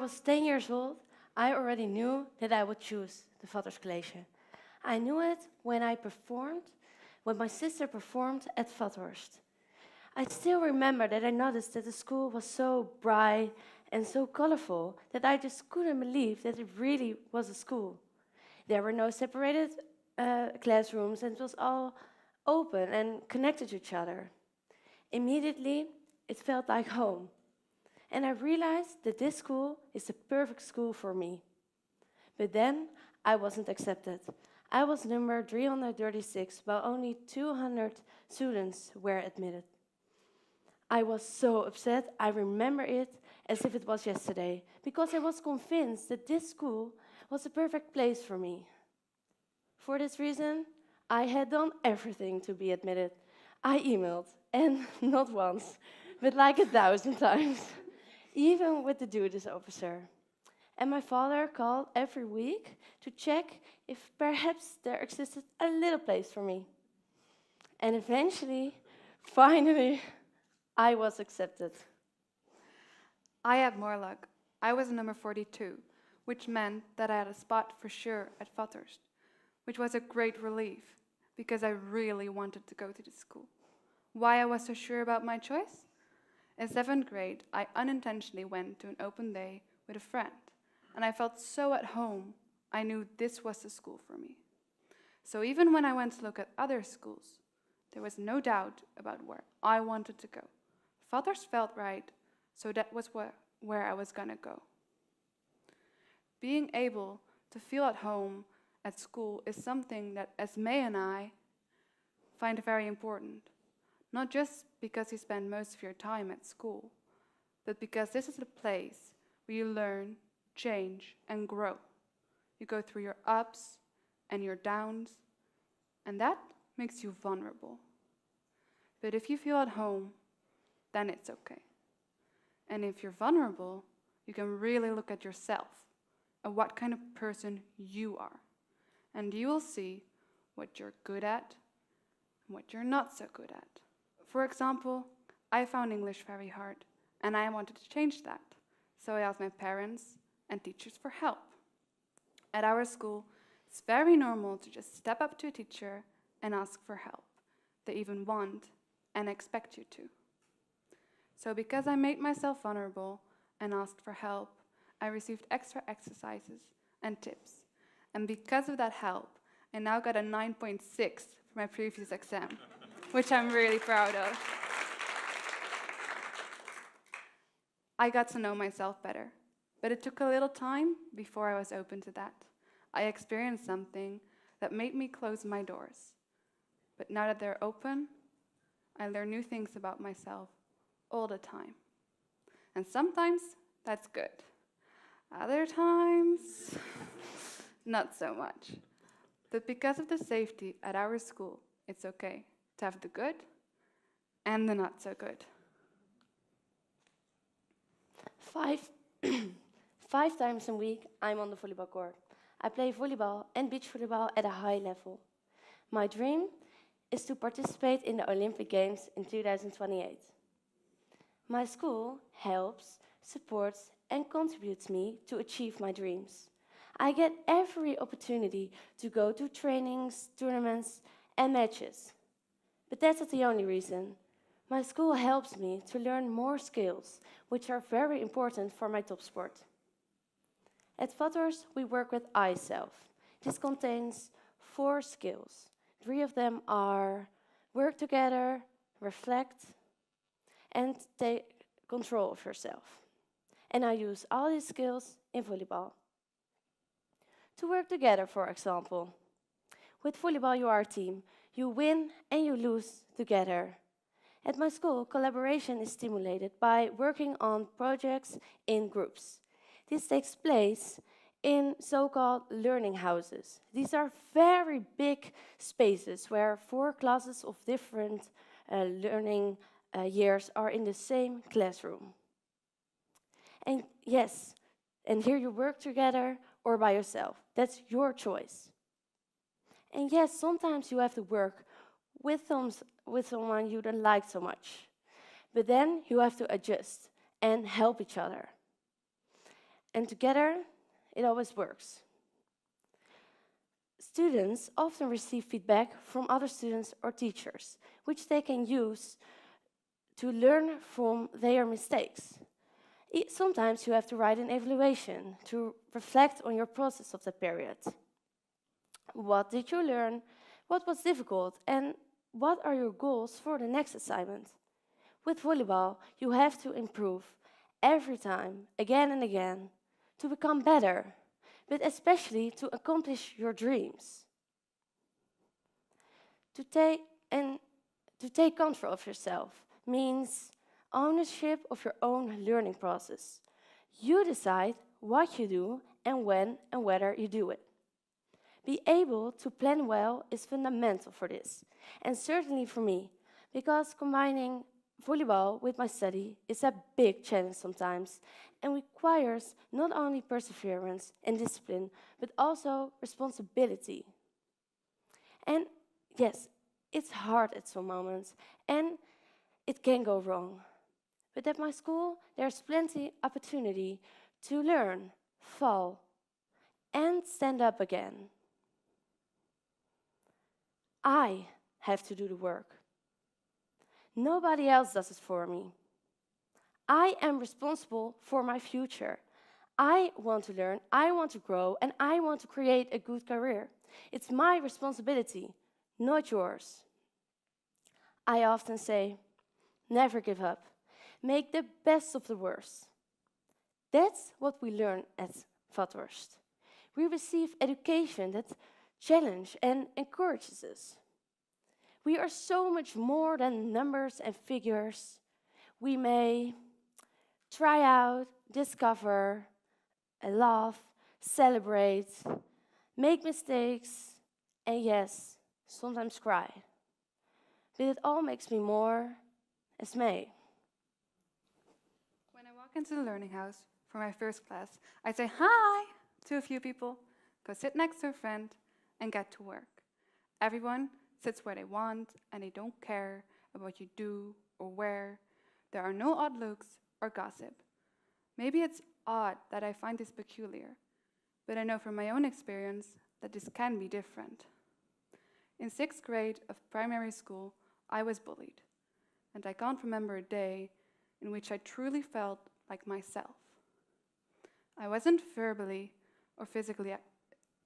was 10 years old, I already knew that I would choose the Vatherscollege. I knew it when my sister performed at Vathorst. I still remember that I noticed that the school was so bright and so colorful that I just couldn't believe that it really was a school. There were no separated classrooms, and it was all open and connected to each other. Immediately, it felt like home. And I realized that this school is the perfect school for me. But then, I wasn't accepted. I was number 336, while only 200 students were admitted. I was so upset. I remember it as if it was yesterday, because I was convinced that this school was the perfect place for me. For this reason, I had done everything to be admitted. I emailed, and not once, but like 1,000 times, even with the duties officer. And my father called every week to check if perhaps there existed a little place for me. And eventually, finally, I was accepted. I had more luck. I was number 42, which meant that I had a spot for sure at Vathorst, which was a great relief because I really wanted to go to the school. Why I was so sure about my choice? In 7th grade, I unintentionally went to an open day with a friend, and I felt so at home. I knew this was the school for me. So even when I went to look at other schools, there was no doubt about where I wanted to go. Vathorst felt right, so that was where I was gonna go. Being able to feel at home at school is something that Esmee and I find very important. Not just because you spend most of your time at school, but because this is the place where you learn, change, and grow. You go through your ups and your downs, and that makes you vulnerable. But if you feel at home, then it's okay. And if you're vulnerable, you can really look at yourself and what kind of person you are. And you will see what you're good at and what you're not so good at. For example, I found English very hard, and I wanted to change that. So I asked my parents and teachers for help. At our school, it's very normal to just step up to a teacher and ask for help. They even want and expect you to. So because I made myself vulnerable and asked for help, I received extra exercises and tips. And because of that help, I now got a 9.6 for my previous exam, which I'm really proud of. I got to know myself better, but it took a little time before I was open to that. I experienced something that made me close my doors. But now that they're open, I learn new things about myself all the time. And sometimes that's good. Other times, not so much. But because of the safety at our school, it's okay to have the good and the not so good. Five times a week, I'm on the volleyball court. I play volleyball and beach volleyball at a high level. My dream is to participate in the Olympic Games in 2028. My school helps, supports, and contributes me to achieve my dreams. I get every opportunity to go to trainings, tournaments, and matches. But that's not the only reason. My school helps me to learn more skills, which are very important for my top sport. At Vathorst, we work with I-Self. This contains 4 skills. 3 of them are work together, reflect, and take control of yourself. And I use all these skills in volleyball. To work together, for example. With volleyball, you are a team. You win and you lose together. At my school, collaboration is stimulated by working on projects in groups. This takes place in so-called learning houses. These are very big spaces where 4 classes of different learning years are in the same classroom. And yes, and here you work together or by yourself. That's your choice. And yes, sometimes you have to work with someone you don't like so much. But then you have to adjust and help each other. And together, it always works. Students often receive feedback from other students or teachers, which they can use to learn from their mistakes. Sometimes you have to write an evaluation to reflect on your process of the period. What did you learn? What was difficult? And what are your goals for the next assignment? With volleyball, you have to improve every time, again and again, to become better, but especially to accomplish your dreams. To take control of yourself means ownership of your own learning process. You decide what you do and when and whether you do it. Be able to plan well is fundamental for this, and certainly for me, because combining volleyball with my study is a big challenge sometimes and requires not only perseverance and discipline, but also responsibility. And yes, it's hard at some moments and it can go wrong. But at my school, there's plenty opportunity to learn, fall, and stand up again. I have to do the work. Nobody else does it for me. I am responsible for my future. I want to learn, I want to grow, and I want to create a good career. It's my responsibility, not yours. I often say, never give up. Make the best of the worst. That's what we learn at Vathorst. We receive education that challenges and encourages us. We are so much more than numbers and figures. We may try out, discover, laugh, celebrate, make mistakes, and yes, sometimes cry. But it all makes me more Esmee. When I walk into the learning house for my first class, I say hi to a few people, go sit next to a friend, and get to work. Everyone sits where they want, and they don't care about what you do or where. There are no odd looks or gossip. Maybe it's odd that I find this peculiar, but I know from my own experience that this can be different. In 6th grade of primary school, I was bullied, and I can't remember a day in which I truly felt like myself. I wasn't verbally or physically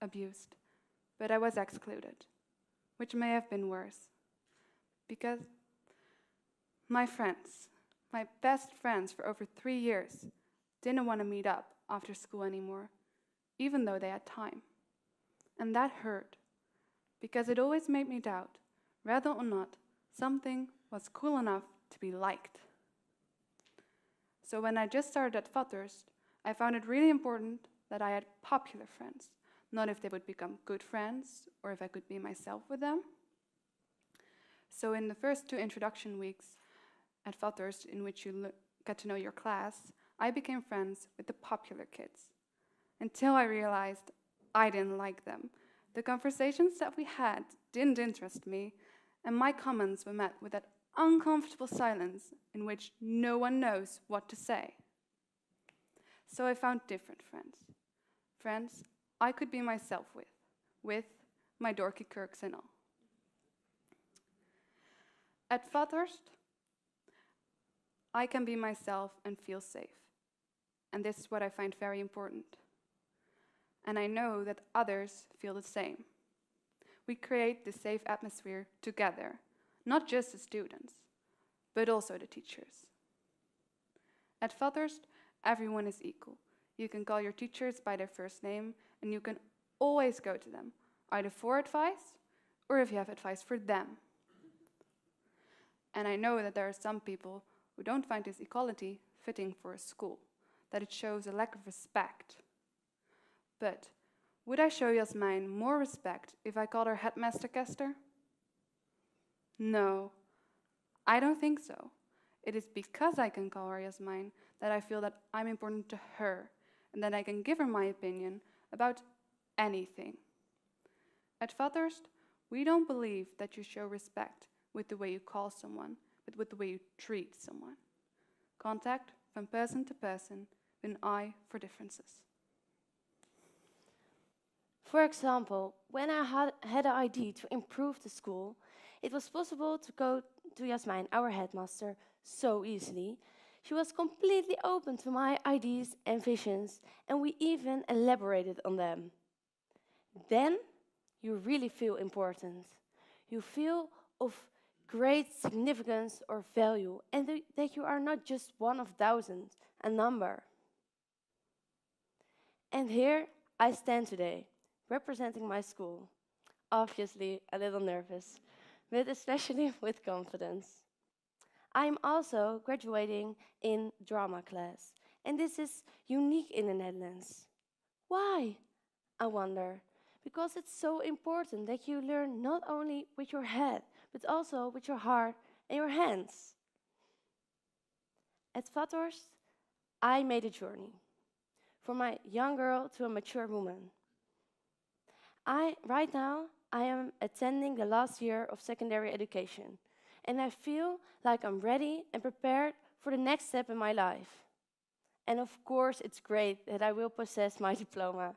abused, but I was excluded, which may have been worse, because my friends, my best friends for over 3 years, didn't want to meet up after school anymore, even though they had time. And that hurt, because it always made me doubt whether or not something was cool enough to be liked. So when I just started at Vathorst, I found it really important that I had popular friends, not if they would become good friends or if I could be myself with them. So in the first 2 introduction weeks at Vathorst, in which you get to know your class, I became friends with the popular kids, until I realized I didn't like them. The conversations that we had didn't interest me, and my comments were met with that uncomfortable silence in which no one knows what to say. So I found different friends. Friends I could be myself with my dorky quirks and all. At Vathorst, I can be myself and feel safe. And this is what I find very important. And I know that others feel the same. We create this safe atmosphere together, not just the students, but also the teachers. At Vathorst, everyone is equal. You can call your teachers by their first name, and you can always go to them, either for advice or if you have advice for them. And I know that there are some people who don't find this equality fitting for a school, that it shows a lack of respect. But would I show Jasmijn more respect if I called her headmaster Kester? No, I don't think so. It is because I can call her Jasmijn that I feel that I'm important to her and that I can give her my opinion about anything. At Vathorst, we don't believe that you show respect with the way you call someone, but with the way you treat someone. Contact from person to person an eye for differences. For example, when I had an idea to improve the school, it was possible to go to Jasmijn, our headmaster, so easily. She was completely open to my ideas and visions, and we even elaborated on them. Then you really feel important. You feel of great significance or value, and that you are not just one of thousands, a number. And here I stand today, representing my school. Obviously a little nervous, but especially with confidence. I am also graduating in drama class, and this is unique in the Netherlands. Why? I wonder. Because it's so important that you learn not only with your head, but also with your heart and your hands. At Vathorst, I made a journey, from a young girl to a mature woman. Right now, I am attending the last year of secondary education, and I feel like I'm ready and prepared for the next step in my life. And of course, it's great that I will possess my diploma.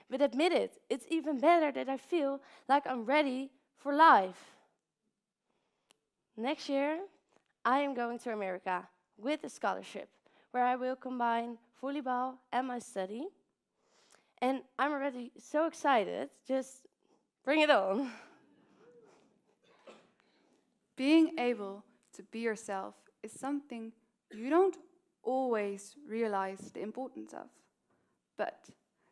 But admit it, it's even better that I feel like I'm ready for life. Next year, I am going to America with a scholarship, where I will combine volleyball and my study. And I'm already so excited, just bring it on. Being able to be yourself is something you don't always realize the importance of. But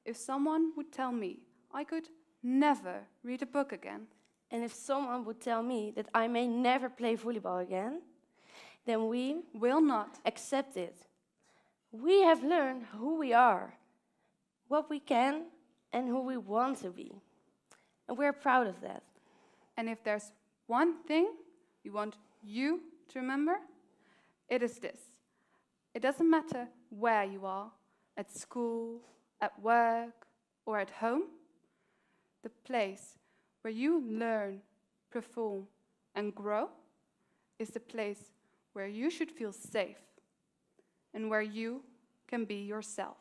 if someone would tell me I could never read a book again, And if someone would tell me that I may never play volleyball again, then we will not accept it. We have learned who we are, what we can, and who we want to be. And we're proud of that. And if there's one thing we want you to remember, it is this. It doesn't matter where you are, at school, at work, or at home. The place where you learn, perform, and grow is the place where you should feel safe and where you can be yourself.